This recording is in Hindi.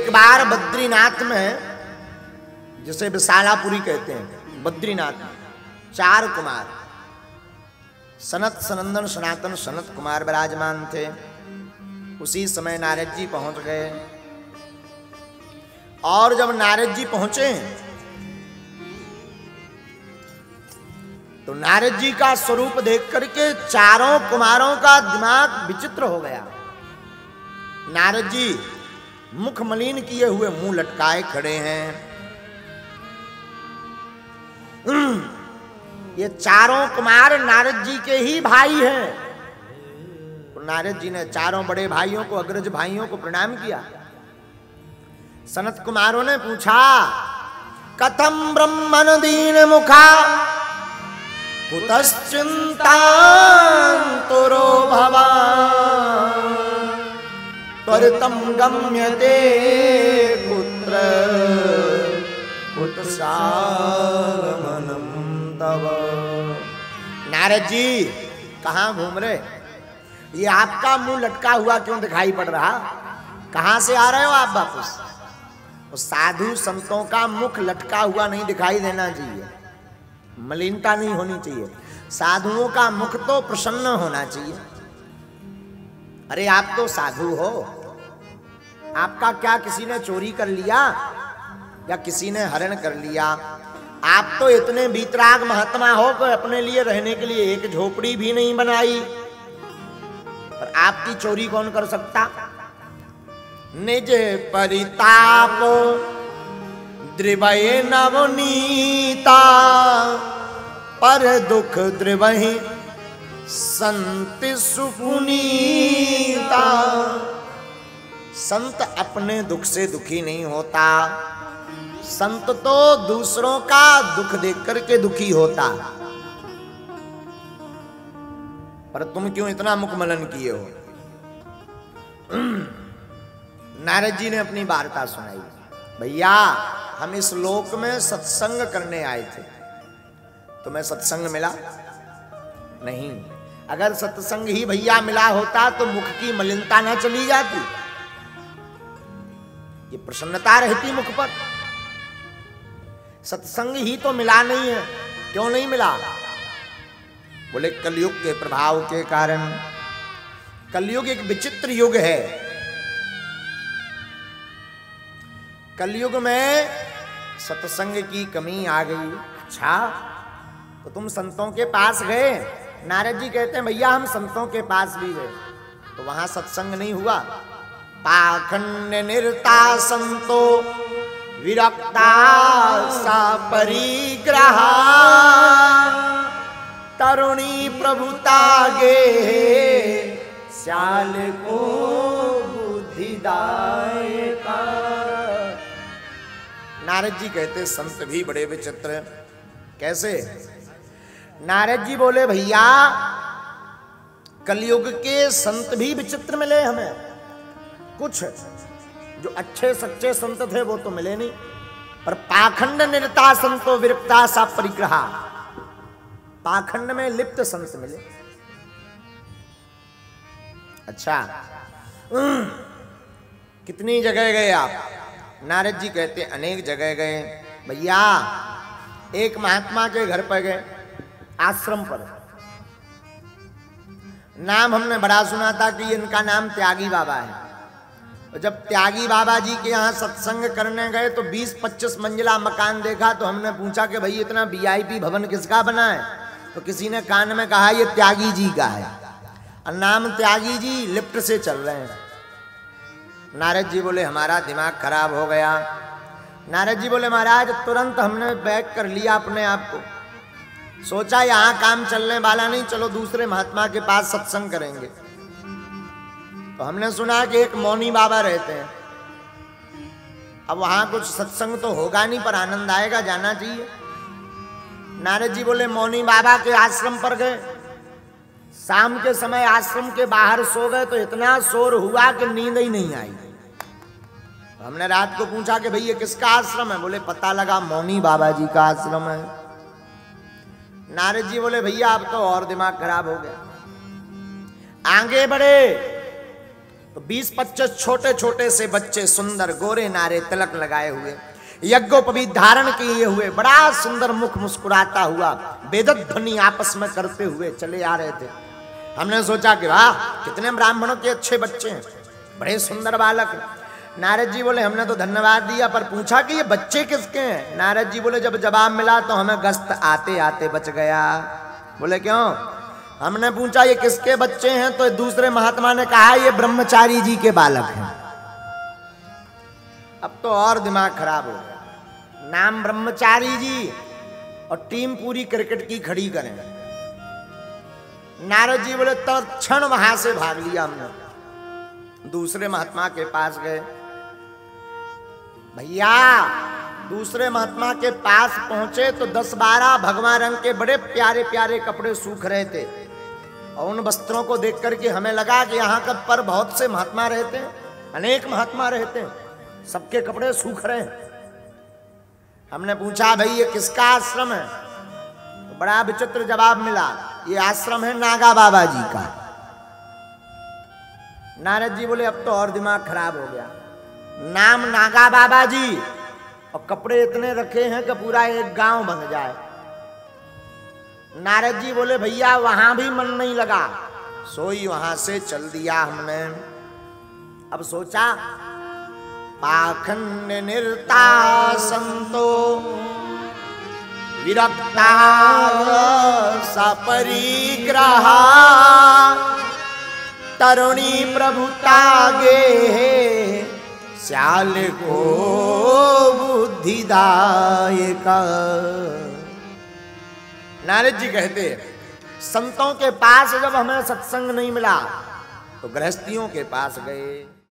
एक बार बद्रीनाथ में, जिसे विशालापुरी कहते हैं, बद्रीनाथ में 4 कुमार, सनत सनंदन सनातन सनत कुमार विराजमान थे। उसी समय नारद जी पहुंच गए। और जब नारद जी पहुंचे तो नारद जी का स्वरूप देख करके चारों कुमारों का दिमाग विचित्र हो गया। नारद जी मुख मलिन किए हुए, मुंह लटकाए खड़े हैं। ये चारों कुमार नारद जी के ही भाई हैं। तो नारद जी ने चारों बड़े भाइयों को, अग्रज भाइयों को प्रणाम किया। सनत कुमारों ने पूछा, कथम ब्रह्मन दीन मुखा कुतश्चिंतान्तरो भवान् त्वरितं गम्यते कुत्र कुतसागमनं तव। नारद जी कहाँ घूम रहे? ये आपका मुंह लटका हुआ क्यों दिखाई पड़ रहा? कहाँ से आ रहे हो आप वापस? साधु संतों का मुख लटका हुआ नहीं दिखाई देना चाहिए, मलिनता नहीं होनी चाहिए। साधुओं का मुख तो प्रसन्न होना चाहिए। अरे आप तो साधु हो, आपका क्या किसी ने चोरी कर लिया या किसी ने हरण कर लिया? आप तो इतने वीतराग महात्मा हो कि अपने लिए रहने के लिए एक झोपड़ी भी नहीं बनाई, और आपकी चोरी कौन कर सकता? निज परिताप द्रिवये नवनीता पर दुख द्रिवहि संत सुपुनीता। संत अपने दुख से दुखी नहीं होता, संत तो दूसरों का दुख देख करके दुखी होता। पर तुम क्यों इतना मुखमलन किए हो? नारद जी ने अपनी वार्ता सुनाई। भैया हम इस लोक में सत्संग करने आए थे, तुम्हें सत्संग मिला नहीं? अगर सत्संग ही भैया मिला होता तो मुख की मलिनता ना चली जाती, ये प्रसन्नता रहती मुख पर। सत्संग ही तो मिला नहीं है। क्यों नहीं मिला? बोले कलयुग के प्रभाव के कारण। कलयुग एक विचित्र युग है। कलयुग में सत्संग की कमी आ गई। अच्छा, तो तुम संतों के पास गए? नारद जी कहते हैं भैया हम संतों के पास भी गए, तो वहां सत्संग नहीं हुआ। पाखंड निरता संतो विरक्ता सा परिग्रहा तरुणी प्रभुता गे श्याल को बुद्धिदायका। नारद जी कहते संत भी बड़े विचित्र। कैसे? नारद जी बोले भैया कलयुग के संत भी विचित्र मिले हमें। कुछ जो अच्छे सच्चे संत थे वो तो मिले नहीं, पर पाखंड निरता संतो विरक्ता सा परिग्रहा, पाखंड में लिप्त संत मिले। अच्छा, कितनी जगह गए आप? नारद जी कहते अनेक जगह गए। भैया एक महात्मा के घर पर गए, आश्रम पर। नाम हमने बड़ा सुना था कि इनका नाम त्यागी बाबा है। और जब त्यागी बाबा जी के यहाँ सत्संग करने गए तो 20-25 मंजिला मकान देखा, तो हमने पूछा कि भाई इतना वीआईपी भवन किसका बना है? तो किसी ने कान में कहा ये त्यागी जी का है, और नाम त्यागी जी, लिफ्ट से चल रहे हैं। नारद जी बोले हमारा दिमाग खराब हो गया। नारद जी बोले महाराज तुरंत हमने बैक कर लिया अपने आप को, सोचा यहाँ काम चलने वाला नहीं, चलो दूसरे महात्मा के पास सत्संग करेंगे। तो हमने सुना कि एक मौनी बाबा रहते हैं। अब वहां कुछ सत्संग तो होगा नहीं, पर आनंद आएगा, जाना चाहिए। नारद जी बोले मौनी बाबा के आश्रम पर गए। शाम के समय आश्रम के बाहर सो गए तो इतना शोर हुआ कि नींद ही नहीं आई। तो हमने रात को पूछा कि भाई ये किसका आश्रम है? बोले पता लगा मौनी बाबा जी का आश्रम है। नारद जी बोले भैया अब तो और दिमाग खराब हो गया। आगे बढ़े तो 20-25 छोटे छोटे से बच्चे, सुंदर गोरे नारे, तिलक लगाए हुए, यज्ञोपवीत धारण किए हुए, बड़ा सुंदर मुख मुस्कुराता हुआ, वेदत ध्वनि आपस में करते हुए चले आ रहे थे। हमने सोचा कि वाह, कितने ब्राह्मणों के अच्छे बच्चे हैं, बड़े सुंदर बालक। नारद जी बोले हमने तो धन्यवाद दिया, पर पूछा कि ये बच्चे किसके हैं? नारद जी बोले जब जवाब मिला तो हमें गस्त आते आते बच गया। बोले क्यों? हमने पूछा ये किसके बच्चे हैं, तो दूसरे महात्मा ने कहा ये ब्रह्मचारी जी के बालक हैं। अब तो और दिमाग खराब हो गया। नाम ब्रह्मचारी जी और टीम पूरी क्रिकेट की खड़ी करें। नारद जी बोले तत्क्षण वहां से भाग लिया हमने, दूसरे महात्मा के पास गए। भैया दूसरे महात्मा के पास पहुंचे तो 10-12 भगवा रंग के बड़े प्यारे प्यारे कपड़े सूख रहे थे, और उन वस्त्रों को देख करके हमें लगा कि यहाँ का पर बहुत से महात्मा रहते हैं, अनेक महात्मा रहते हैं, सबके कपड़े सूख रहे हैं। हमने पूछा भाई ये किसका आश्रम है? तो बड़ा विचित्र जवाब मिला, ये आश्रम है नागा बाबा जी का। नारद जी बोले अब तो और दिमाग खराब हो गया। नाम नागा बाबा जी और कपड़े इतने रखे हैं कि पूरा एक गांव बन जाए। नारद जी बोले भैया वहां भी मन नहीं लगा, सोई वहां से चल दिया हमने। अब सोचा पाखंड निरता संतो विरक्ता सपरिग्रहा तरुणी प्रभुता गे श्याल को बुद्धिदायक। नारद जी कहते संतों के पास जब हमें सत्संग नहीं मिला तो गृहस्थियों के पास गए।